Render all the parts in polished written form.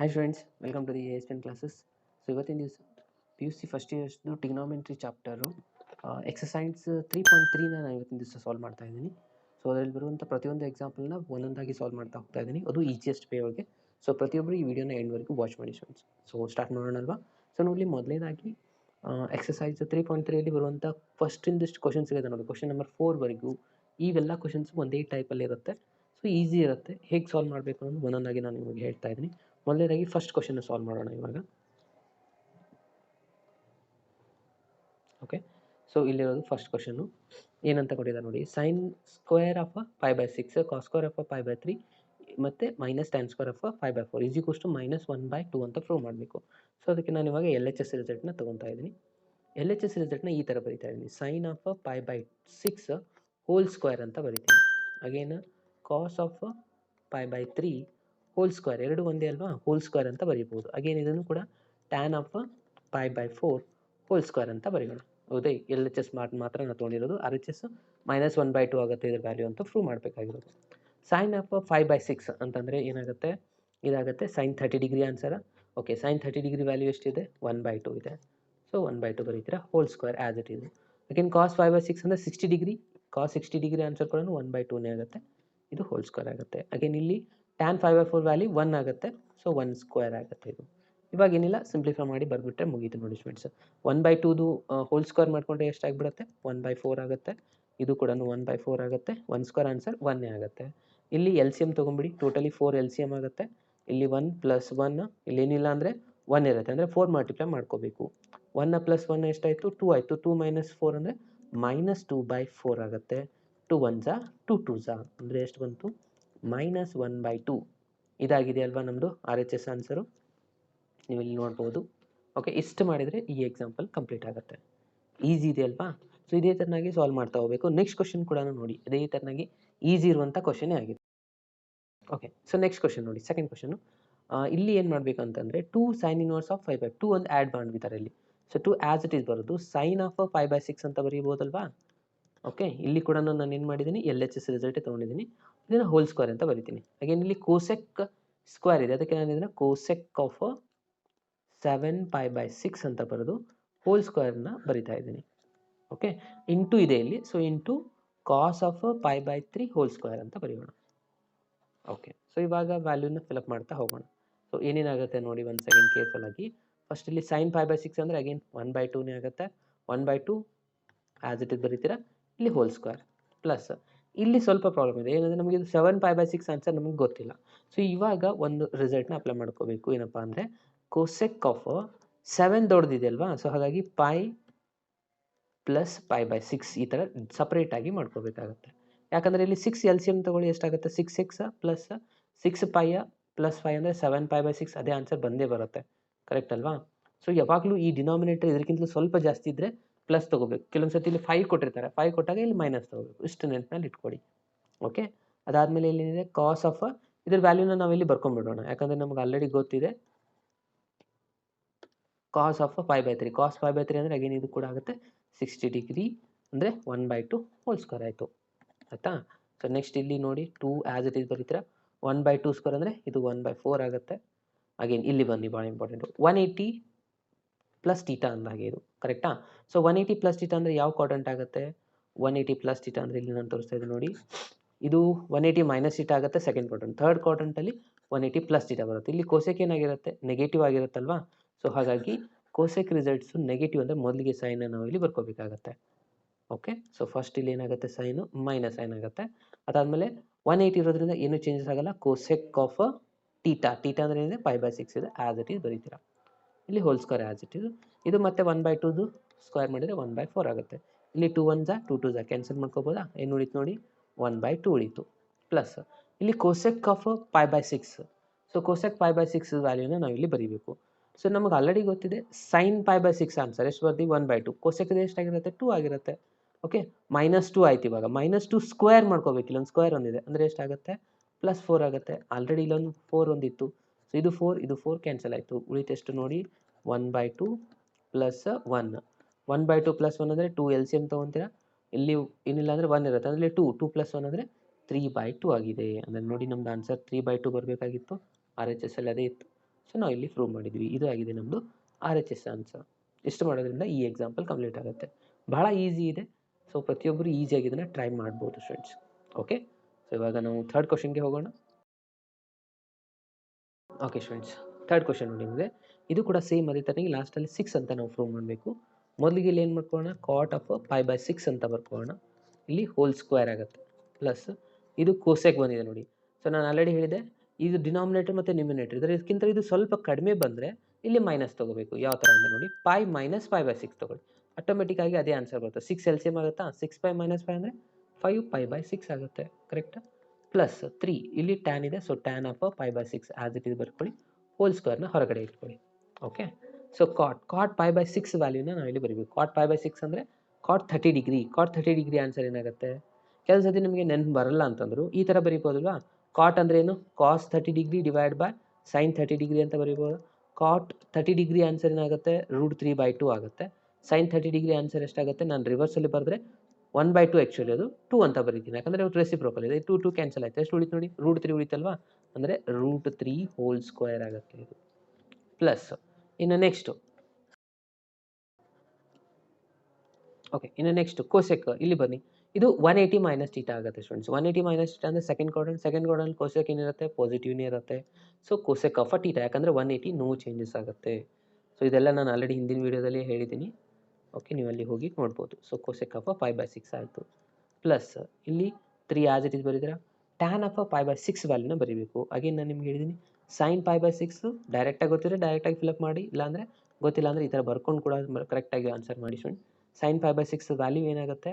Hi friends, welcome to the ASPN classes. So ಇವತ್ತಿನ ದಿವಸ P U C first ಇಯರ್ಸ್ದು trigonometry chapter exercise 3.3ನ ನಾನು ಇವತ್ತಿನ ದಿವಸ ಸಾಲ್ವ್ ಮಾಡ್ತಾ ಇದ್ದೀನಿ. ಸೊ ಅದರಲ್ಲಿ ಬರುವಂಥ ಪ್ರತಿಯೊಂದು ಎಕ್ಸಾಂಪಲ್ನ ಒಂದೊಂದಾಗಿ ಸಾಲ್ವ್ ಮಾಡ್ತಾ ಹೋಗ್ತಾ ಇದ್ದೀನಿ, ಅದು ಈಸಿಯೆಸ್ಟ್ ವೇ ಒಳಗೆ. ಸೊ ಪ್ರತಿಯೊಬ್ಬರು ಈ ವಿಡಿಯೋನ ಎಂಡ್ವರೆಗೂ ವಾಚ್ ಮಾಡಿ ಫ್ರೆಂಡ್ಸ್. ಸೊ ಸ್ಟಾರ್ಟ್ ಮಾಡೋಣಲ್ವಾ. ಸೊ ನೋಡಲಿ, ಮೊದಲನೇದಾಗಿ ಎಕ್ಸಸೈಸ್ 3.3ಅಲ್ಲಿ ಬರುವಂಥ ಫಸ್ಟಿಂದಿಷ್ಟು ಕ್ವಶನ್ಸ್ ಇದೆ ನೋಡಿ, ಕ್ವಶನ್ ನಂಬರ್ 4ವರೆಗೂ ಇವೆಲ್ಲ ಕ್ವಶನ್ಸ್ ಒಂದೇ ಟೈಪಲ್ಲಿ ಇರುತ್ತೆ. ಸೊ ಈಸಿ ಇರುತ್ತೆ. ಹೇಗೆ ಸಾಲ್ವ್ ಮಾಡಬೇಕು ಅನ್ನೋದು ಒಂದೊಂದಾಗಿ ನಾನು ನಿಮಗೆ ಹೇಳ್ತಾ ಇದ್ದೀನಿ. ಮೊದಲನೇದಾಗಿ ಫಸ್ಟ್ ಕ್ವಶನ್ ಸಾಲ್ವ್ ಮಾಡೋಣ ಇವಾಗ. ಓಕೆ, ಸೊ ಇಲ್ಲಿರೋದು ಫಸ್ಟ್ ಕ್ವಶನ್ನು. ಏನಂತ ಕೊಟ್ಟಿದ್ದಾರೆ ನೋಡಿ, sine square of π/6, cos square of π/3 ಮತ್ತು minus tan square of π/4 is equals to -1/2 ಅಂತ ಪ್ರೂವ್ ಮಾಡಬೇಕು. ಸೊ ಅದಕ್ಕೆ ನಾನು ಇವಾಗ LHS ರಿಸಲ್ಟ್ನ ತೊಗೊತಾ ಇದ್ದೀನಿ. LHS ರಿಸಲ್ಟ್ನ ಈ ಥರ ಬರಿತಾ ಇದ್ದೀನಿ, ಸೈನ್ ಆಫ್ π/6 ಹೋಲ್ ಸ್ಕ್ವೇರ್ ಅಂತ ಬರಿತೀನಿ. Again cos of π/3 whole square, ಎರಡು ಒಂದೇ ಅಲ್ವಾ, ಹೋಲ್ ಸ್ಕ್ವೇರ್ ಅಂತ ಬರೀಬೋದು. ಅಗೇನ್ ಇದನ್ನು ಕೂಡ ಟ್ಯಾನ್ ಆಫ್ π/4 ಹೋಲ್ ಸ್ಕ್ವೇರ್ ಅಂತ ಬರೆಯೋಣ. ಹೌದೇ, LHS ಮಾತ್ರ ನಾವು ತೊಗೊಂಡಿರೋದು. RHS -1/2 ಆಗುತ್ತೆ ಇದ್ರ ವ್ಯಾಲ್ಯೂ ಅಂತ ಪ್ರೂವ್ ಮಾಡಬೇಕಾಗಿರೋದು. ಸೈನ್ ಆಫ್ 5/6 ಅಂತಂದರೆ ಏನಾಗುತ್ತೆ, ಇದಾಗುತ್ತೆ sine 30 degree answer. Okay, sine 30 degree value ಎಷ್ಟಿದೆ, 1/2 ಇದೆ. ಸೊ 1/2 ಬರೀತೀರಾ, ಹೋಲ್ ಸ್ಕ್ವೇರ್ ಆ್ಯಸ್ ಇಟ್ ಇದೆ. ಅಗೇನ್ ಕಾಸ್ 5/6 ಅಂದರೆ 60 ಡಿಗ್ರಿ, ಕಾಸ್ 60 ಡಿಗ್ರಿ ಆನ್ಸರ್ ಕೂಡ 1/2ನೇ ಆಗುತ್ತೆ, ಇದು ಹೋಲ್ ಸ್ಕ್ವೇರ್ ಆಗುತ್ತೆ. ಅಗೇನ್ ಇಲ್ಲಿ ಟ್ಯಾನ್ 5/4 ವ್ಯಾಲ್ಯೂ 1 ಆಗುತ್ತೆ, ಸೊ 1 ಸ್ಕ್ವೇರ್ ಆಗುತ್ತೆ ಇದು. ಇವಾಗ ಏನಿಲ್ಲ, ಸಿಂಪ್ಲಿಫೈ ಮಾಡಿ ಬರ್ಬಿಟ್ರೆ ಮುಗೀತು ನೋಡಿ ಸ್ಟೂಡೆಂಟ್ಸ್. 1/2ದು ಹೋಲ್ ಸ್ಕ್ವೇರ್ ಮಾಡಿಕೊಂಡ್ರೆ ಎಷ್ಟಾಗಿಬಿಡುತ್ತೆ, 1/4 ಆಗುತ್ತೆ. ಇದು ಕೂಡ 1/4 ಆಗುತ್ತೆ. 1 ಸ್ಕ್ವೇರ್ ಆನ್ಸರ್ 1 ಆಗುತ್ತೆ. ಇಲ್ಲಿ ಎಲ್ ಸಿ ಎಮ್ ತೊಗೊಂಬಿಡಿ, ಟೋಟಲಿ 4 LCM ಆಗುತ್ತೆ. ಇಲ್ಲಿ 1 + 1, ಇಲ್ಲಿ ಏನಿಲ್ಲ ಅಂದರೆ 1 ಇರುತ್ತೆ, ಅಂದರೆ 4 ಮಲ್ಟಿಪ್ಲೈ ಮಾಡ್ಕೋಬೇಕು. 1 + 1 ಎಷ್ಟಾಯಿತು, 2 ಆಯಿತು. 2 - 4 ಅಂದರೆ -2/4 ಆಗುತ್ತೆ. 2 1s 2 2s ಅಂದರೆ ಎಷ್ಟು ಬಂತು, -1/2. ಇದಾಗಿದೆ ಅಲ್ವಾ ನಮ್ಮದು RHS ಆನ್ಸರು, ನೀವು ಇಲ್ಲಿ ನೋಡ್ಬೋದು. ಓಕೆ, ಇಷ್ಟು ಮಾಡಿದರೆ ಈ ಎಕ್ಸಾಂಪಲ್ ಕಂಪ್ಲೀಟ್ ಆಗುತ್ತೆ. ಈಸಿ ಇದೆ ಅಲ್ವಾ. ಸೊ ಇದೇ ಥರನಾಗಿ ಸಾಲ್ವ್ ಮಾಡ್ತಾ ಹೋಗಬೇಕು. ನೆಕ್ಸ್ಟ್ ಕ್ವಶನ್ ಕೂಡ ನೋಡಿ, ಇದೇ ಥರನಾಗಿ ಈಸಿ ಇರುವಂಥ ಕ್ವಶನೇ ಆಗಿದೆ. ಓಕೆ, ಸೊ ನೆಕ್ಸ್ಟ್ ಕ್ವಶನ್ ನೋಡಿ, ಸೆಕೆಂಡ್ ಕ್ವಶನು. ಇಲ್ಲಿ ಏನು ಮಾಡಬೇಕು ಅಂತಂದರೆ 2 sin inverse of 5/2 ಒಂದು ಆ್ಯಡ್ ಮಾಡಿಬಿಡ್ತಾರೆ ಇಲ್ಲಿ. ಸೊ 2 ಆ್ಯಸ್ ಇಟ್ ಈಸ್ ಬರೋದು ಸೈನ್ ಆಫ್ 5/6 ಅಂತ ಬರೀಬೋದಲ್ವಾ. ಓಕೆ, ಇಲ್ಲಿ ಕೂಡ ನಾನು ಏನು ಮಾಡಿದ್ದೀನಿ, LHS ರಿಸಲ್ಟೇ ತೊಗೊಂಡಿದ್ದೀನಿ. ಇದನ್ನು ಹೋಲ್ ಸ್ಕ್ವೇರ್ ಅಂತ ಬರಿತೀನಿ. ಅಗೇನ್ ಇಲ್ಲಿ ಕೋಸೆಕ್ ಸ್ಕ್ವೇರ್ ಇದೆ, ಅದಕ್ಕೆ ನಾನು ಇದನ್ನು ಕೋಸೆಕ್ ಆಫ್ 7π/6 ಅಂತ ಬರೆದು ಹೋಲ್ ಸ್ಕ್ವೇರ್ನ ಬರಿತಾ ಇದ್ದೀನಿ. ಓಕೆ, ಇಂಟು ಇದೆ ಇಲ್ಲಿ, so into cos of π/3 whole square ಅಂತ ಬರೆಯೋಣ. ಓಕೆ, ಸೊ ಇವಾಗ ವ್ಯಾಲ್ಯೂನ ಫಿಲಪ್ ಮಾಡ್ತಾ ಹೋಗೋಣ. ಸೊ ಏನೇನಾಗುತ್ತೆ ನೋಡಿ, ಒಂದು ಸೆಕೆಂಡ್ ಕೇರ್ಫುಲ್ ಆಗಿ. ಫಸ್ಟ್ ಇಲ್ಲಿ ಸೈನ್ 5/6 ಅಂದರೆ ಅಗೇನ್ 1/2ನೇ ಆಗುತ್ತೆ. 1/2 ಆ್ಯಸ್ ಇಟ್ ಇಸ್ ಬರೀತೀರಾ, ಇಲ್ಲಿ ಹೋಲ್ ಸ್ಕ್ವೇರ್ ಪ್ಲಸ್ ಇಲ್ಲಿ ಸ್ವಲ್ಪ ಪ್ರಾಬ್ಲಮ್ ಇದೆ. ಏನಂದರೆ ನಮಗೆ ಇದು 7π/6 ಆನ್ಸರ್ ನಮಗೆ ಗೊತ್ತಿಲ್ಲ. ಸೊ ಇವಾಗ ಒಂದು ರಿಸಲ್ಟ್ನ ಅಪ್ಲೈ ಮಾಡ್ಕೋಬೇಕು. ಏನಪ್ಪ ಅಂದರೆ ಕೋಸೆಕ್ ಆಫ್ 7 ದೊಡ್ಡದಿದೆ ಅಲ್ವಾ, ಸೊ ಹಾಗಾಗಿ π + π/6 ಈ ಥರ ಸಪ್ರೇಟಾಗಿ ಮಾಡ್ಕೋಬೇಕಾಗತ್ತೆ. ಯಾಕಂದರೆ ಇಲ್ಲಿ 6 LCM ತೊಗೊಳ್ಳಿ, ಎಷ್ಟಾಗುತ್ತೆ, 6 + 6π + 5 ಅಂದರೆ 7π/6, ಅದೇ ಆನ್ಸರ್ ಬಂದೇ ಬರುತ್ತೆ. ಕರೆಕ್ಟ್ ಅಲ್ವಾ. ಸೊ ಯಾವಾಗಲೂ ಈ ಡಿನಾಮಿನೇಟರ್ ಇದಕ್ಕಿಂತಲೂ ಸ್ವಲ್ಪ ಜಾಸ್ತಿ ಇದ್ದರೆ ಪ್ಲಸ್ ತೊಗೋಬೇಕು. ಕೆಲವೊಂದು ಸತಿ ಇಲ್ಲಿ 5 ಕೊಟ್ಟಿರ್ತಾರೆ, 5 ಕೊಟ್ಟಾಗ ಇಲ್ಲಿ ಮೈನಸ್ ತೊಗೋಬೇಕು. ಇಷ್ಟು ನೆನಪಿನಲ್ಲಿ ಇಟ್ಕೊಳ್ಳಿ. ಓಕೆ, ಅದಾದಮೇಲೆ ಏನಿದೆ, ಕಾಸ್ ಆಫ್ ಇದ್ರ ವ್ಯಾಲ್ಯೂನ ನಾವಿಲ್ಲಿ ಬರ್ಕೊಂಡ್ಬಿಡೋಣ, ಯಾಕಂದರೆ ನಮ್ಗೆ ಆಲ್ರೆಡಿ ಗೊತ್ತಿದೆ. ಕಾಸ್ ಆಫ್ 5/3, ಕಾಸ್ 5/3 ಅಂದರೆ ಅಗೇನ್ ಇದು ಕೂಡ ಆಗುತ್ತೆ 60 ಡಿಗ್ರಿ, ಅಂದರೆ 1/2 ಹೋಲ್ ಸ್ಕ್ವೇರ್ ಆಯಿತು. ಆಯಿತಾ. ಸೊ ನೆಕ್ಸ್ಟ್ ಇಲ್ಲಿ ನೋಡಿ, 2 ಆ್ಯಸ್ ಇಟ್ ಈಸ್ ಬರೀತೀರಾ. 1/2 ಸ್ಕ್ವೇರ್ ಅಂದರೆ ಇದು 1/4 ಆಗುತ್ತೆ. ಅಗೇನ್ ಇಲ್ಲಿ ಬನ್ನಿ, ಭಾಳ ಇಂಪಾರ್ಟೆಂಟು, 180 + θ ಅಂದಾಗೆ ಇದು ಕರೆಕ್ಟಾ. ಸೊ 180 + θ ಅಂದರೆ ಯಾವ ಕ್ವಾಡ್ರಂಟ್ ಆಗುತ್ತೆ, 180 + θ ಅಂದರೆ ಇಲ್ಲಿ ನಾನು ತೋರಿಸ್ತಾ ಇದ್ದೀನಿ ನೋಡಿ, ಇದು 180 - θ ಆಗುತ್ತೆ ಸೆಕೆಂಡ್ ಕ್ವಾಡ್ರಂಟ್. ಥರ್ಡ್ ಕ್ವಾಡ್ರಂಟಲ್ಲಿ 180 + θ ಬರುತ್ತೆ. ಇಲ್ಲಿ ಕೋಸೆಕ್ ಏನಾಗಿರುತ್ತೆ, ನೆಗೆಟಿವ್ ಆಗಿರುತ್ತಲ್ವಾ. ಸೊ ಹಾಗಾಗಿ ಕೋಸೆಕ್ ರಿಸಲ್ಟ್ಸು ನೆಗೆಟಿವ್ ಅಂದರೆ ಮೊದಲಿಗೆ ಸೈನ್ನ ನಾವು ಇಲ್ಲಿ ಬರ್ಕೋಬೇಕಾಗತ್ತೆ. ಓಕೆ, ಸೊ ಫಸ್ಟ್ ಇಲ್ಲಿ ಏನಾಗುತ್ತೆ, ಸೈನು ಮೈನಸ್ ಸೈನ್ ಆಗುತ್ತೆ. ಅದಾದಮೇಲೆ 180 ಇರೋದ್ರಿಂದ ಏನೂ ಚೇಂಜಸ್ ಆಗಲ್ಲ. ಕೋಸೆಕ್ ಆಫ್ θ ಅಂದರೆ ಏನಿದೆ, 5/6 ಇದೆ, ಆ್ಯಸ್ ಇಟ್ ಈಸ್ ಬರೀತೀರಾ. ಇಲ್ಲಿ whole square as it is. ಇದು ಮತ್ತೆ 1/2ದು ಸ್ಕ್ವೇರ್ ಮಾಡಿದರೆ 1/4 ಆಗುತ್ತೆ. ಇಲ್ಲಿ 2 1s 2 2s ಕ್ಯಾನ್ಸಲ್ ಮಾಡ್ಕೋಬೋದಾ, ಏನು ಉಳಿತು ನೋಡಿ, 1/2 ಉಳಿತು. ಪ್ಲಸ್ ಇಲ್ಲಿ ಕೋಸೆಕ್ ಆಫ್ 5/6. ಸೊ ಕೋಸೆಕ್ 5/6 ವ್ಯಾಲ್ಯೂನ ನಾವು ಇಲ್ಲಿ ಬರೀಬೇಕು. ಸೊ ನಮಗೆ ಆಲ್ರೆಡಿ ಗೊತ್ತಿದೆ ಸೈನ್ 5/6 ಆನ್ಸರ್ ಎಷ್ಟು ಬರ್ತೀವಿ, 1/2. ಕೋಸೆಕ್ದು ಎಷ್ಟಾಗಿರುತ್ತೆ, 2 ಆಗಿರುತ್ತೆ. ಓಕೆ, -2 ಆಯ್ತು. ಇವಾಗ -2 ಸ್ಕ್ವೇರ್ ಮಾಡ್ಕೋಬೇಕು, ಇಲ್ಲೊಂದು ಸ್ಕ್ವೇರ್ ಒಂದಿದೆ, ಅಂದರೆ ಎಷ್ಟಾಗುತ್ತೆ, +4 ಆಗುತ್ತೆ. ಆಲ್ರೆಡಿ ಇಲ್ಲೊಂದು 4 ಒಂದಿತ್ತು, ಸೊ ಇದು 4 ಇದು 4 ಕ್ಯಾನ್ಸಲ್ ಆಯಿತು. ಉಳಿತೆಷ್ಟು ನೋಡಿ, 1/2 + 1. 1/2 + 1 ಅಂದರೆ 2 LCM ತೊಗೊತೀರಾ. ಇಲ್ಲಿ ಏನಿಲ್ಲ ಅಂದರೆ 1 ಇರುತ್ತೆ, ಅಂದರೆ 2 + 1 ಅಂದರೆ 3/2 ಆಗಿದೆ. ಅಂದರೆ ನೋಡಿ, ನಮ್ದು ಆನ್ಸರ್ 3/2 ಬರಬೇಕಾಗಿತ್ತು. RHS ಅಲ್ಲಿ ಅದೇ ಇತ್ತು. ಸೊ ನಾವು ಇಲ್ಲಿ ಪ್ರೂವ್ ಮಾಡಿದ್ವಿ. ಇದು ಆಗಿದೆ ನಮ್ಮದು RHS ಆನ್ಸರ್. ಇಷ್ಟು ಮಾಡೋದ್ರಿಂದ ಈ ಎಕ್ಸಾಂಪಲ್ ಕಂಪ್ಲೀಟ್ ಆಗುತ್ತೆ. ಬಹಳ ಈಸಿ ಇದೆ. ಸೊ ಪ್ರತಿಯೊಬ್ಬರು ಈಸಿಯಾಗಿ ಇದನ್ನು ಟ್ರೈ ಮಾಡ್ಬೋದು ಸ್ಟೂಡೆಂಟ್ಸ್. ಓಕೆ, ಸೊ ಇವಾಗ ನಾವು ಥರ್ಡ್ ಕ್ವಶನ್ಗೆ ಹೋಗೋಣ. ಓಕೆ ಸ್ಟೂಡೆಂಟ್ಸ್, ಥರ್ಡ್ ಕ್ವಶನ್ ನೋಡಿ ನಿಮಗೆ. ಇದು ಕೂಡ ಸೇಮ್ ಅದೇ ಥರನಾಗಿ ಲಾಸ್ಟಲ್ಲಿ 6 ಅಂತ ನಾವು ಪ್ರೂವ್ ಮಾಡಬೇಕು. ಮೊದಲಿಗೆ ಇಲ್ಲಿ ಏನು ಮಾಡ್ಕೊಳ್ಳೋಣ, ಕಾಟ್ ಆಫ್ π/6 ಅಂತ ಬರ್ಕೊಳ್ಳೋಣ. ಇಲ್ಲಿ ಹೋಲ್ ಸ್ಕ್ವೇರ್ ಆಗುತ್ತೆ ಪ್ಲಸ್ ಇದು ಕೋಸೆಕ್ ಬಂದಿದೆ ನೋಡಿ. ಸೊ ನಾನು ಆಲ್ರೆಡಿ ಹೇಳಿದೆ, ಇದು ಡಿನಾಮಿನೇಟರ್ ಮತ್ತು ನ್ಯೂಮಿನೇಟರ್ ಇದಕ್ಕಿಂತ ಇದು ಸ್ವಲ್ಪ ಕಡಿಮೆ ಬಂದರೆ ಇಲ್ಲಿ ಮೈನಸ್ ತೊಗೋಬೇಕು. ಯಾವ ಥರ ಅಂದರೆ ನೋಡಿ, π - π/6 ತೊಗೊಳ್ಳಿ, ಆಟೋಮೆಟಿಕ್ ಆಗಿ ಅದೇ ಆನ್ಸರ್ ಬರುತ್ತೆ. 6 LCM ಆಗುತ್ತಾ, 6π - 5 ಅಂದರೆ 5π/6 ಆಗುತ್ತೆ. ಕರೆಕ್ಟಾ? ಪ್ಲಸ್ 3 ಇಲ್ಲಿ ಟ್ಯಾನ್ ಇದೆ, so tan of π/6 as it is ಬರ್ಕೊಳ್ಳಿ, ಹೋಲ್ ಸ್ಕ್ವೇರ್ನ ಹೊರಗಡೆ ಇಟ್ಕೊಳ್ಳಿ. ಓಕೆ, ಸೊ ಕಾಟ್ π/6 ವ್ಯಾಲ್ಯೂನ ನಾವು ಇಲ್ಲಿ ಬರೀಬೇಕು. ಕಾಟ್ π/6 ಅಂದರೆ ಕಾಟ್ 30 ಡಿಗ್ರಿ. ಕಾಟ್ 30 ಡಿಗ್ರಿ ಆನ್ಸರ್ ಏನಾಗುತ್ತೆ? ಕೆಲವು ಸತಿ ನಿಮಗೆ ನೆನಪು ಬರಲ್ಲ ಅಂತಂದ್ರು ಈ ಥರ ಬರೀಬೋದಲ್ವಾ. ಕಾಟ್ ಅಂದರೆ ಏನು, ಕಾಸ್ 30 degree divide by sine 30 degree ಅಂತ ಬರೀಬೋದು. ಕಾಟ್ 30 ಡಿಗ್ರಿ ಆನ್ಸರ್ ಏನಾಗುತ್ತೆ, √3/2 ಆಗುತ್ತೆ. ಸೈನ್ 30 ಡಿಗ್ರಿ ಆನ್ಸರ್ ಎಷ್ಟಾಗುತ್ತೆ, ನಾನು ರಿವರ್ಸಲ್ಲಿ ಬರೆದ್ರೆ 1/2 ಆ್ಯಕ್ಚುಲಿ ಅದು 2 ಅಂತ ಬರೀತೀನಿ, ಯಾಕಂದರೆ ಅದು ರೆಸಿಪ್ರೋಕಲ್ ಇದೆ. 2 ಕ್ಯಾನ್ಸಲ್ ಆಯ್ತು, ಎಷ್ಟು ಉಳಿತು ನೋಡಿ, √3 ಉಳಿತಲ್ವಾ, ಅಂದರೆ √3 ಹೋಲ್ ಸ್ಕ್ವೇರ್ ಆಗುತ್ತೆ ಇದು. ಪ್ಲಸ್ ಇನ್ನು ನೆಕ್ಸ್ಟು, ಓಕೆ, ಇನ್ನು ನೆಕ್ಸ್ಟ್ ಕೋಸೆಕ್ ಇಲ್ಲಿ ಬನ್ನಿ. ಇದು 180 - θ ಆಗುತ್ತೆ ಸ್ಟೂಡೆಂಟ್ಸ್. 180 - θ ಅಂದರೆ ಸೆಕೆಂಡ್ ಕ್ವಾಡ್ರಂಟ್ ಕೋಸೆಕ್ ಏನಿರುತ್ತೆ, ಪಾಸಿಟಿವ್ನೇ ಇರುತ್ತೆ. ಸೊ ಕೋಸೆಕ್ ಆಫ್ θ, ಯಾಕಂದರೆ 180 ನೋ ಚೇಂಜಸ್ ಆಗುತ್ತೆ. ಸೊ ಇದೆಲ್ಲ ನಾನು ಆಲ್ರೆಡಿ ಹಿಂದಿನ ವೀಡಿಯೋದಲ್ಲಿ ಹೇಳಿದ್ದೀನಿ. ಓಕೆ, ನೀವು ಅಲ್ಲಿ ಹೋಗಿ ನೋಡ್ಬೋದು. ಸೊ ಕೋಸೆಕ್ ಆಫ್ π/6 ಆಯಿತು. ಪ್ಲಸ್ ಇಲ್ಲಿ 3 ಆಸ್ ಇಟ್ ಇಸ್ ಬರೀತೀರಾ. ಟ್ಯಾನ್ ಆಫ್ π/6 ವ್ಯಾಲ್ಯೂನ ಬರೀಬೇಕು. ಅಗೇನ್ ನಾನು ನಿಮ್ಗೆ ಹೇಳಿದ್ದೀನಿ, ಸೈನ್ π/6 ಡೈರೆಕ್ಟಾಗಿ ಗೊತ್ತಿದ್ರೆ ಡೈರೆಕ್ಟಾಗಿ ಫಿಲಪ್ ಮಾಡಿ, ಇಲ್ಲಾಂದರೆ ಗೊತ್ತಿಲ್ಲ ಅಂದರೆ ಈ ಥರ ಬರ್ಕೊಂಡು ಕೂಡ ಕರೆಕ್ಟಾಗಿ ಆನ್ಸರ್ ಮಾಡಿ ಸ್ಟೂಡೆಂಟ್. ಸೈನ್ π/6 ವ್ಯಾಲ್ಯೂ ಏನಾಗುತ್ತೆ,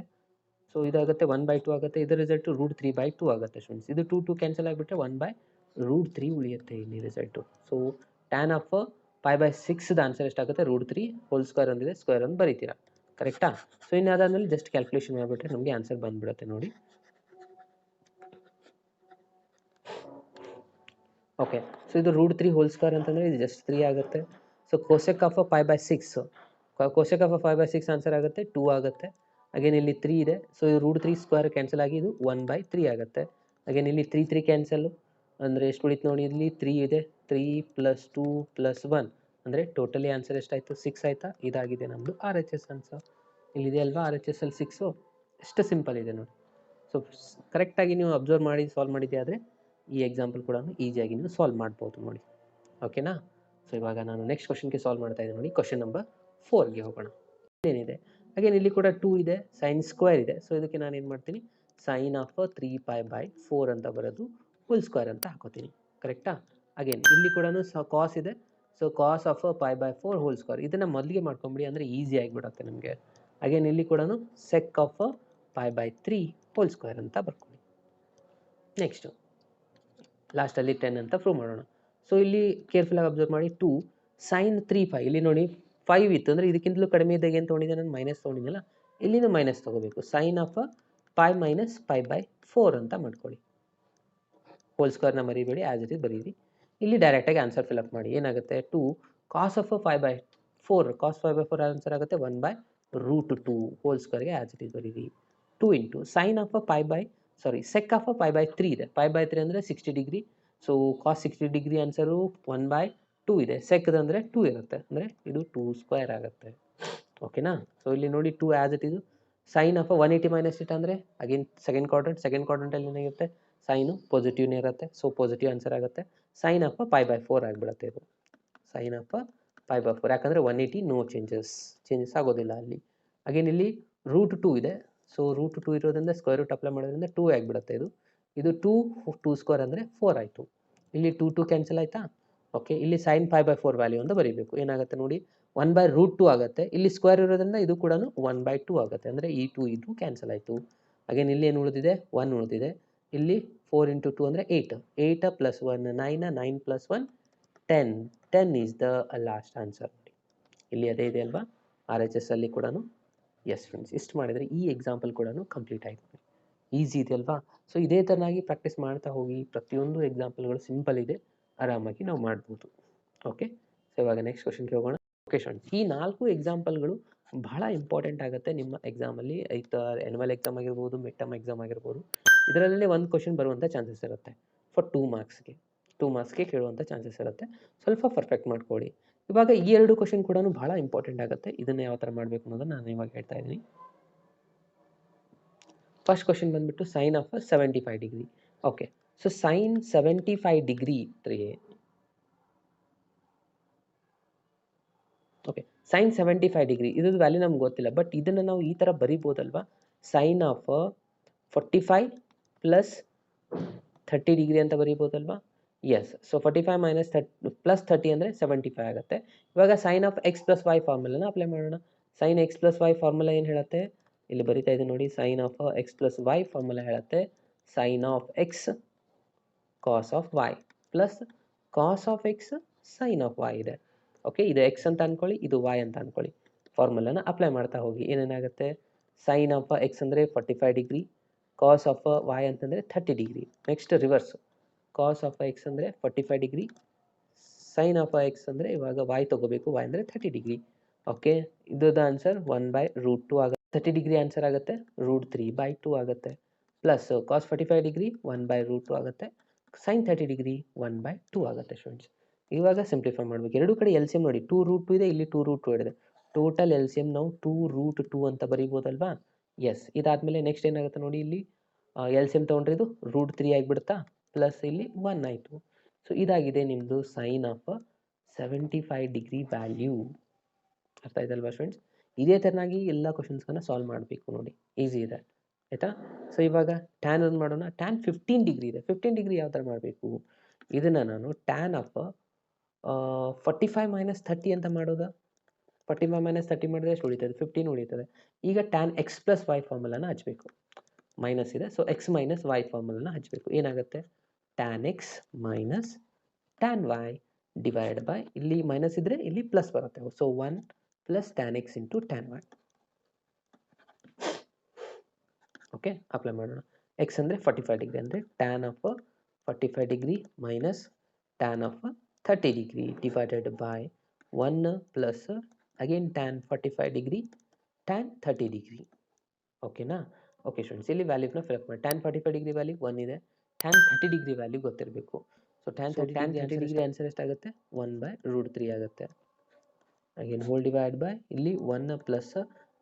ಸೊ ಇದಾಗುತ್ತೆ 1/2 ಆಗುತ್ತೆ. ಇದರ ರಿಸಲ್ಟು √3/2 ಆಗುತ್ತೆ ಸ್ಟೂಡೆಂಟ್ಸ್. ಇದು 2 ಕ್ಯಾನ್ಸಲ್ ಆಗಿಬಿಟ್ರೆ 1/√3 ಉಳಿಯುತ್ತೆ ಇಲ್ಲಿ result. So tan of π/6 answer ಎಷ್ಟಾಗುತ್ತೆ, √3 ಹೋಲ್ ಸ್ಕ್ವೇರ್ ಒಂದಿದೆ, ಸ್ಕ್ವೇರ್ ಒಂದು ಬರೀತೀರಾ. ಕರೆಕ್ಟಾ? ಸೊ ಇನ್ನು ಅದಾದಮೇಲೆ ಜಸ್ಟ್ ಕ್ಯಾಲ್ಕುಲೇಷನ್ ಮಾಡಿಬಿಟ್ರೆ ನಮಗೆ ಆನ್ಸರ್ ಬಂದ್ಬಿಡುತ್ತೆ ನೋಡಿ. ಓಕೆ, ಸೊ ಇದು √3 ಹೋಲ್ ಸ್ಕ್ವೇರ್ ಅಂತಂದರೆ ಇದು ಜಸ್ಟ್ 3 ಆಗುತ್ತೆ. So cosec of π/6, cosec of π/6 answer ಆಗುತ್ತೆ 2 ಆಗುತ್ತೆ. ಅಗೇನ್ ಇಲ್ಲಿ 3 ಇದೆ, ಸೊ ಇದು √3 ಸ್ಕ್ವೇರ್ ಕ್ಯಾನ್ಸಲ್ ಆಗಿ ಇದು 1/3 ಆಗುತ್ತೆ. ಅಗೇನ್ ಇಲ್ಲಿ 3 ಕ್ಯಾನ್ಸಲ್ಲು ಅಂದರೆ ಎಷ್ಟು ಉಳಿತು ನೋಡಿ, ಇಲ್ಲಿ 3 ಇದೆ, 3 + 2 + 1 ಅಂದರೆ ಟೋಟಲಿ ಆನ್ಸರ್ ಎಷ್ಟಾಯಿತು, 6 ಆಯಿತಾ. ಇದಾಗಿದೆ ನಮ್ಮದು RHS ಆನ್ಸರ್. ಇಲ್ಲಿದೆ ಅಲ್ವಾ RHS ಅಲ್ಲಿ 6. ಎಷ್ಟು ಸಿಂಪಲ್ ಇದೆ ನೋಡಿ. ಸೊ ಕರೆಕ್ಟಾಗಿ ನೀವು ಅಬ್ಸರ್ವ್ ಮಾಡಿ ಸಾಲ್ವ್ ಮಾಡಿದ್ದೆ ಆದರೆ ಈ ಎಕ್ಸಾಂಪಲ್ ಕೂಡ ಈಸಿಯಾಗಿ ನೀವು ಸಾಲ್ವ್ ಮಾಡ್ಬೋದು ನೋಡಿ. ಓಕೆನಾ? ಸೊ ಇವಾಗ ನಾನು ನೆಕ್ಸ್ಟ್ ಕ್ವಶನ್ಗೆ ಸಾಲ್ವ್ ಮಾಡ್ತಾ ಇದ್ದೀನಿ ನೋಡಿ. ಕ್ವಶನ್ ನಂಬರ್ 4ಗೆ ಹೋಗೋಣ. ಏನಿದೆ, ಅಗೇನ್ ಇಲ್ಲಿ ಕೂಡ 2 ಇದೆ, ಸೈನ್ ಸ್ಕ್ವೇರ್ ಇದೆ. ಸೊ ಇದಕ್ಕೆ ನಾನು ಏನು ಮಾಡ್ತೀನಿ, ಸೈನ್ ಆಫ್ 3π/4 ಅಂತ ಬರೋದು ಹೋಲ್ ಸ್ಕ್ವೇರ್ ಅಂತ ಹಾಕೋತೀನಿ. ಕರೆಕ್ಟಾ? ಅಗೇನ್ ಇಲ್ಲಿ ಕೂಡ ಕಾಸ್ ಇದೆ, so cos of π/4 whole square. ಇದನ್ನು ಮೊದಲಿಗೆ ಮಾಡ್ಕೊಂಬಿಡಿ, ಅಂದರೆ ಈಸಿ ಆಗಿಬಿಡುತ್ತೆ ನಮಗೆ. ಅಗೇನ್ ಇಲ್ಲಿ ಕೂಡ ಸೆಕ್ ಆಫ್ π/3 ಹೋಲ್ ಸ್ಕ್ವೇರ್ ಅಂತ ಬರ್ಕೊಳ್ಳಿ. ನೆಕ್ಸ್ಟು ಲಾಸ್ಟಲ್ಲಿ 10 ಅಂತ ಪ್ರೂವ್ ಮಾಡೋಣ. ಸೊ ಇಲ್ಲಿ ಕೇರ್ಫುಲ್ಲಾಗಿ ಅಬ್ಸರ್ವ್ ಮಾಡಿ, 2 ಸೈನ್ 3π, ಇಲ್ಲಿ ನೋಡಿ 5 ಇತ್ತು ಅಂದರೆ ಇದಕ್ಕಿಂತಲೂ ಕಡಿಮೆ ಇದ್ದಾಗ ಏನು ತೊಗೊಂಡಿದ್ದೆ ನಾನು, ಮೈನಸ್ ತೊಗೊಂಡಿದ್ದಲ್ಲ, ಇಲ್ಲಿಂದ ಮೈನಸ್ ತೊಗೋಬೇಕು. ಸೈನ್ ಆಫ್ π - π/4 ಅಂತ ಮಾಡ್ಕೊಳ್ಳಿ. ಹೋಲ್ ಸ್ಕ್ವೇರ್ನ ಮರಿಬೇಡಿ, ಆ್ಯಸ್ ಇಟ್ ಇಸ್ ಬರೀರಿ. ಇಲ್ಲಿ ಡೈರೆಕ್ಟಾಗಿ ಆನ್ಸರ್ ಫಿಲಪ್ ಮಾಡಿ. ಏನಾಗುತ್ತೆ, 2 ಕಾಸ್ ಆಫ್ 5/4, ಕಾಸ್ 5/4 ಆನ್ಸರ್ ಆಗುತ್ತೆ 1/√2 ಹೋಲ್ ಸ್ಕ್ವೇರ್ಗೆ ಆ್ಯಸ್ ಇಟ್ ಇಸ್ ಬರೀರಿ. 2 into sine of sec of π/3 ಇದೆ. π/3 ಅಂದರೆ 60 ಡಿಗ್ರಿ. ಸೊ ಕಾಸ್ 60 ಡಿಗ್ರಿ ಆನ್ಸರು 1/2 ಇದೆ. ಸೆಕ್ದು ಅಂದರೆ 2 ಇರುತ್ತೆ, ಅಂದರೆ ಇದು 2 ಸ್ಕ್ವೇರ್ ಆಗುತ್ತೆ. ಓಕೆನಾ? ಸೊ ಇಲ್ಲಿ ನೋಡಿ 2 ಆ್ಯಸ್ ಇಟ್ ಇದು. ಸೈನ್ ಆಫ್ 180 - θ ಅಂದರೆ ಅಗೇನ್ ಸೆಕೆಂಡ್ ಕ್ವಾಡ್ರಂಟಲ್ಲಿ ಏನಾಗಿರುತ್ತೆ, ಸೈನು ಪಾಸಿಟಿವ್ನೇ ಇರುತ್ತೆ, ಸೊ ಪಾಸಿಟಿವ್ ಆನ್ಸರ್ ಆಗುತ್ತೆ. ಸೈನ್ ಆಫ್ π/4 ಆಗಿಬಿಡುತ್ತೆ ಇದು. ಸೈನ್ ಆಫ್ π/4, ಯಾಕಂದರೆ 180 ನೋ ಚೇಂಜಸ್ ಆಗೋದಿಲ್ಲ ಅಲ್ಲಿ. ಅಗೇನ್ ಇಲ್ಲಿ √2 ಇದೆ, ಸೊ √2 ಇರೋದ್ರಿಂದ ಸ್ಕ್ವೇರ್ ರೂಟ್ ಅಪ್ಲೈ ಮಾಡೋದ್ರಿಂದ 2 ಆಗಿಬಿಡುತ್ತೆ ಇದು. ಇದು 2 ಸ್ಕ್ವೇರ್ ಅಂದರೆ 4 ಆಯಿತು. ಇಲ್ಲಿ 2 ಕ್ಯಾನ್ಸಲ್ ಆಯಿತಾ. ಓಕೆ, ಇಲ್ಲಿ ಸೈನ್ π/4 ವ್ಯಾಲ್ಯೂ ಅಂತ ಬರೀಬೇಕು. ಏನಾಗುತ್ತೆ ನೋಡಿ, 1/√2 ಆಗುತ್ತೆ. ಇಲ್ಲಿ ಸ್ಕ್ವೇರ್ ಇರೋದ್ರಿಂದ ಇದು ಕೂಡ 1/2 ಆಗುತ್ತೆ, ಅಂದರೆ ಈ 2 ಕ್ಯಾನ್ಸಲ್ ಆಯಿತು. ಅಗೇನ್ ಇಲ್ಲಿ ಏನು ಉಳಿದಿದೆ, 1 ಉಳಿದಿದೆ. ಇಲ್ಲಿ 4 × 2 ಅಂದರೆ 8, 8 + 1 9, 9 + 1 10, 10 ಈಸ್ ದ ಲಾಸ್ಟ್ ಆನ್ಸರ್. ಇಲ್ಲಿ ಅದೇ ಇದೆ ಅಲ್ವಾ RHS ಅಲ್ಲಿ ಕೂಡ. ಎಸ್ ಫ್ರೆಂಡ್ಸ್, ಇಷ್ಟು ಮಾಡಿದರೆ ಈ ಎಕ್ಸಾಂಪಲ್ ಕೂಡ ಕಂಪ್ಲೀಟ್ ಆಯಿತು. ಈಸಿ ಇದೆ ಅಲ್ವಾ. ಸೊ ಇದೇ ಥರನಾಗಿ ಪ್ರಾಕ್ಟೀಸ್ ಮಾಡ್ತಾ ಹೋಗಿ, ಪ್ರತಿಯೊಂದು ಎಕ್ಸಾಂಪಲ್ಗಳು ಸಿಂಪಲ್ ಇದೆ, ಆರಾಮಾಗಿ ನಾವು ಮಾಡ್ಬೋದು. ಓಕೆ, ಸೊ ಇವಾಗ ನೆಕ್ಸ್ಟ್ ಕ್ವಶನ್ಗೆ ಹೋಗೋಣ. ಓಕೆ ಸ್ಟೂಡೆಂಟ್ಸ್, ಈ 4 ಎಕ್ಸಾಂಪಲ್ಗಳು ಬಹಳ ಇಂಪಾರ್ಟೆಂಟ್ ಆಗುತ್ತೆ ನಿಮ್ಮ ಎಕ್ಸಾಮಲ್ಲಿ. ಆ್ಯನ್ಯುವಲ್ ಎಕ್ಸಾಮ್ ಆಗಿರ್ಬೋದು, ಮಿಡ್ ಟರ್ಮ್ ಎಕ್ಸಾಮ್ ಆಗಿರ್ಬೋದು, ಇದರಲ್ಲೇ ಒಂದು ಕ್ವಶನ್ ಬರುವಂಥ ಚಾನ್ಸಸ್ ಇರುತ್ತೆ ಫಾರ್ 2 ಮಾರ್ಕ್ಸ್ಗೆ. 2 ಮಾರ್ಕ್ಸ್ಗೆ ಕೇಳುವಂಥ ಚಾನ್ಸಸ್ ಇರುತ್ತೆ. ಸ್ವಲ್ಪ ಪರ್ಫೆಕ್ಟ್ ಮಾಡ್ಕೊಳ್ಳಿ. ಇವಾಗ ಈ 2 ಕ್ವೆಶ್ಚನ್ ಕೂಡ ಬಹಳ ಇಂಪಾರ್ಟೆಂಟ್ ಆಗುತ್ತೆ. ಇದನ್ನ ಯಾವ ಥರ ಮಾಡಬೇಕು ಅನ್ನೋದನ್ನ ನಾನು ಇವಾಗ ಹೇಳ್ತಾ ಇದ್ದೀನಿ. ಫಸ್ಟ್ ಕ್ವೆಶ್ಚನ್ ಬಂದ್ಬಿಟ್ಟು sine of 75 degree. Okay, so sine 75 degree ಇದ್ದರೆ ಓಕೆ, ಸೈನ್ 75 ಡಿಗ್ರಿ ಇದ್ರದ್ದು ವ್ಯಾಲ್ಯೂ ನಮ್ಗೆ ಗೊತ್ತಿಲ್ಲ, ಬಟ್ ಇದನ್ನು ನಾವು ಈ ಥರ ಬರಿಬೋದಲ್ವಾ, ಸೈನ್ ಆಫ್ 45 ಪ್ಲಸ್ 30 ಡಿಗ್ರಿ ಅಂತ ಬರಿಬೋದಲ್ವಾ. ಎಸ್, ಸೊ 45 ಮೈನಸ್ ಪ್ಲಸ್ 30 ಅಂದರೆ 75 ಆಗುತ್ತೆ. ಇವಾಗ sine of X plus Y ಫಾರ್ಮುಲಾನ ಅಪ್ಲೈ ಮಾಡೋಣ. Sine X plus Y formula ಏನು ಹೇಳುತ್ತೆ, ಇಲ್ಲಿ ಬರಿತಾ ಇದೆ ನೋಡಿ. Sine of X plus Y formula ಹೇಳುತ್ತೆ sine of X cos of Y plus cos of X sine of Y ಇದೆ. ಓಕೆ, ಇದು ಎಕ್ಸ್ ಅಂತ ಅನ್ಕೊಳ್ಳಿ, ಇದು ವೈ ಅಂತ ಅನ್ಕೊಳ್ಳಿ. ಫಾರ್ಮುಲಾನ ಅಪ್ಲೈ ಮಾಡ್ತಾ ಹೋಗಿ. ಏನೇನಾಗುತ್ತೆ, ಸೈನ್ ಆಫ್ ಎಕ್ಸ್ ಅಂದರೆ 45 ಡಿಗ್ರಿ, ಕಾಸ್ ಆಫ್ ವೈ ಅಂತಂದರೆ 30 degree. Next reverse, cos of X ಅಂದರೆ 45 ಡಿಗ್ರಿ, ಸೈನ್ ಆಫ್ ಎಕ್ಸ್ ಅಂದರೆ ಇವಾಗ ವೈ ತೊಗೋಬೇಕು, ವೈ ಅಂದರೆ 30 ಡಿಗ್ರಿ. ಓಕೆ, ಇದ್ರದ್ದು ಆನ್ಸರ್ 1/√2 ಆಗುತ್ತೆ. 30 ಡಿಗ್ರಿ ಆನ್ಸರ್ ಆಗುತ್ತೆ, √3/2 ಆಗುತ್ತೆ. ಪ್ಲಸ್ ಕಾಸ್ 45 ಡಿಗ್ರಿ 1/√2 ಆಗುತ್ತೆ, ಸೈನ್ 30 ಡಿಗ್ರಿ 1/2 ಆಗುತ್ತೆ ಸ್ಟೂಡೆಂಟ್ಸ್. ಇವಾಗ ಸಿಂಪ್ಲಿಫೈ ಮಾಡಬೇಕು. ಎರಡು ಕಡೆ ಎಲ್ ಸಿ ಎಮ್ ನೋಡಿ, 2√2 ಇದೆ, ಇಲ್ಲಿ 2√2 ಇದೆ. ಟೋಟಲ್ ಎಲ್ ಸಿ ಎಮ್ ನಾವು 2√2 ಅಂತ ಬರೀಬೋದಲ್ವಾ. ಎಸ್, ಇದಾದಮೇಲೆ ನೆಕ್ಸ್ಟ್ ಏನಾಗುತ್ತೆ ನೋಡಿ, ಇಲ್ಲಿ ಎಲ್ ಸಿ ಎಮ್ ತೊಗೊಂಡ್ರೆ ಇದು √3 ಆಗಿಬಿಡುತ್ತಾ, ಪ್ಲಸ್ ಇಲ್ಲಿ 1 ಆಯಿತು. ಸೊ ಇದಾಗಿದೆ ನಿಮ್ಮದು ಸೈನ್ ಆಫ್ 75 ಡಿಗ್ರಿ ವ್ಯಾಲ್ಯೂ. ಅರ್ಥ ಆಯ್ತಲ್ವಾ ಸ್ಟೂಡೆಂಟ್ಸ್. ಇದೇ ಥರನಾಗಿ ಎಲ್ಲ ಕ್ವಶನ್ಸ್ಗಳನ್ನ ಸಾಲ್ವ್ ಮಾಡಬೇಕು ನೋಡಿ, ಈಸಿ ಇದೆ ಆಯಿತಾ. ಸೊ ಇವಾಗ ಟ್ಯಾನ್ ಒಂದು ಮಾಡೋಣ. ಟ್ಯಾನ್ 15 ಡಿಗ್ರಿ ಇದೆ. 15 ಡಿಗ್ರಿ ಯಾವ ಥರ ಮಾಡಬೇಕು, ಇದನ್ನು ನಾನು ಟ್ಯಾನ್ ಆಫ್ 45 ಮೈನಸ್ 30 ಅಂತ ಮಾಡೋದಾ. 45 ಮೈನಸ್ 30 ಮಾಡಿದ್ರೆ ಎಷ್ಟು ಉಳಿತದೆ, 15 ಉಳಿತದೆ. ಈಗ ಟ್ಯಾನ್ ಎಕ್ಸ್ ಪ್ಲಸ್ ವೈ ಫಾರ್ಮುಲಾನ ಹಚ್ಚಬೇಕು. ಮೈನಸ್ ಇದೆ, ಸೊ ಎಕ್ಸ್ ಮೈನಸ್ ವೈ ಫಾರ್ಮುಲಾನ ಹಚ್ಚಬೇಕು. ಏನಾಗುತ್ತೆ, tan X minus tan Y divide by, ಇಲ್ಲಿ ಮೈನಸ್ ಇದ್ದರೆ ಇಲ್ಲಿ ಪ್ಲಸ್ ಬರುತ್ತೆ. So 1 plus tan X into tan Y. Okay, apply ಮಾಡೋಣ. ಎಕ್ಸ್ ಅಂದರೆ 45 ಡಿಗ್ರಿ ಅಂದರೆ tan of 45 degree minus tan of 30 degree divided by 1 plus again tan 45 degree tan 30 degree. ಓಕೆನಾ. Okay students, ಇಲ್ಲಿ ವ್ಯಾಲ್ಯೂನ fill up ಮಾಡಿ. Tan 45 degree value 1 ಇದೆ, tan 30 degree value ಗೊತ್ತಿರಬೇಕು. So tan 30 degree answer ಎಷ್ಟಾಗುತ್ತೆ, 1/√3 ಆಗುತ್ತೆ. ಅಗೇನ್ ಹೋಲ್ ಡಿವೈಡ್ ಬೈ ಇಲ್ಲಿ 1 plus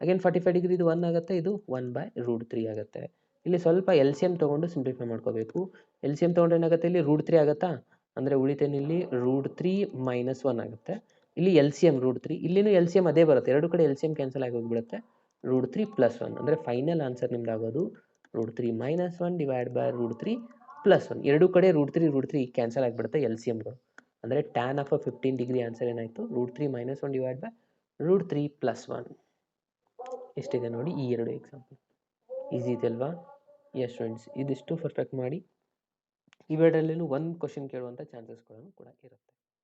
again 45 degree ಇದು 1 ಆಗುತ್ತೆ, ಇದು 1/√3 ಆಗುತ್ತೆ. ಇಲ್ಲಿ ಸ್ವಲ್ಪ ಎಲ್ ಸಿ ಎಮ್ ತೊಗೊಂಡು ಸಿಂಪ್ಲಿಫೈ ಮಾಡ್ಕೋಬೇಕು. ಎಲ್ ಸಿ ಎಮ್ ತೊಗೊಂಡ್ರೆ ಏನಾಗುತ್ತೆ, ಇಲ್ಲಿ √3 ಆಗುತ್ತಾ, ಅಂದರೆ ಉಳಿತೇನೆ ಇಲ್ಲಿ √3 ಮೈನಸ್ 1 ಆಗುತ್ತೆ. ಇಲ್ಲಿ ಎಲ್ ಸಿ ಎಮ್ √3, ಇಲ್ಲಿನೂ ಎಲ್ ಸಿ ಎಮ್ ಅದೇ ಬರುತ್ತೆ. ಎರಡು ಕಡೆ ಎಲ್ ಸಿ ಎಮ್ ಕ್ಯಾನ್ಸಲ್ ಆಗಿ ಹೋಗಿಬಿಡುತ್ತೆ. √3 ಪ್ಲಸ್ 1 ಅಂದರೆ ಫೈನಲ್ ಆನ್ಸರ್ ನಿಮ್ದು ಆಗೋದು √3 ಮೈನಸ್ 1 ಡಿವೈಡ್ ಬೈ √3 ಪ್ಲಸ್ 1. ಎರಡು ಕಡೆ √3 ಕ್ಯಾನ್ಸಲ್ ಆಗಿಬಿಡುತ್ತೆ ಎಲ್ ಸಿ ಎಮ್ಗಳು. ಅಂದರೆ ಟ್ಯಾನ್ ಆಫ್ 15 ಡಿಗ್ರಿ ಆನ್ಸರ್ ಏನಾಯಿತು, √3 ಮೈನಸ್ 1 ಡಿವೈಡ್ ಬೈ √3 ಪ್ಲಸ್ 1. ಎಷ್ಟಿದೆ ನೋಡಿ ಈ ಎರಡು ಎಕ್ಸಾಂಪಲ್. ಈಸಿ ಇದೆ ಅಲ್ವಾ. ಎಸ್ ಸ್ಟೂಡೆಂಟ್ಸ್, ಇದಿಷ್ಟು ಪರ್ಫೆಕ್ಟ್ ಮಾಡಿ. ಇವೆರಡರಲ್ಲೂ ಒಂದು ಕ್ವಶನ್ ಕೇಳುವಂಥ ಚಾನ್ಸಸ್ಗಳನ್ನು ಕೂಡ ಇರುತ್ತೆ.